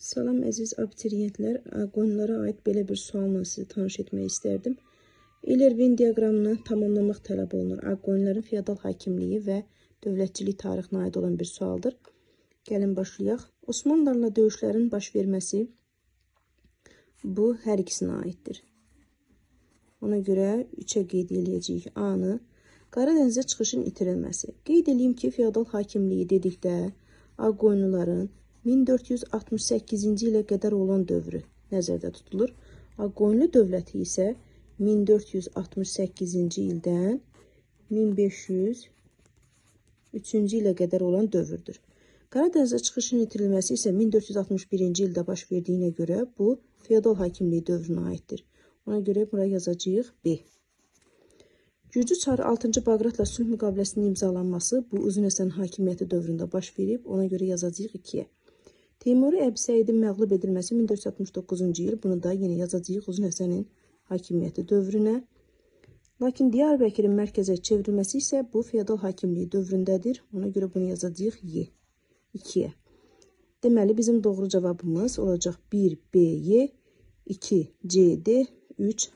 Salam əziz abituriyentlər, qonulara aid belə bir sualla sizi tanış etmək istərdim. Euler-Venn diaqramını tamamlamaq tələb olunur. Qoyunların feodal hakimliyi və dövlətçilik tarixinə aid olan bir sualdır. Gəlin başlayaq. Osmanlılarla döyüşlərin baş verməsi bu hər ikisinə aiddir. Ona görə 3-ə qeyd edəcəyik A-nı. Qaradənizə çıxışın itirilməsi. Qeyd edeyim ki, feodal hakimliyi dedikdə Ağqoyunluların 1468-ci ilə qədər olan dövrü nəzərdə tutulur. Ağqoyunlu dövləti isə 1468-ci ildən 1503-cü ilə qədər olan dövrdür. Qaradənizə çıxışın itirilməsi isə 1461-ci ildə baş verdiyinə görə bu feodal hakimliyi dövrünə aiddir. Ona görə bura yazacağıq B. Gürcü çarı 6-cı Baqratla sülh müqaviləsinin imzalanması bu Uzun Həsən hakimiyyəti dövründə baş verib. Ona görə yazacağıq 2-yə. Teymuri Əbu Səidin məğlub edilməsi 1469-cu il. Bunu da yenə yazacağıq Uzun Həsənin hakimiyyəti dövrünə. Lakin Diyarbəkirin mərkəzə çevrilməsi isə bu feodal hakimliyi dövründədir. Ona görə bunu yazacağıq Y. 2-yə. Deməli, bizim doğru cavabımız olacaq 1 B, Y, 2 C, D, 3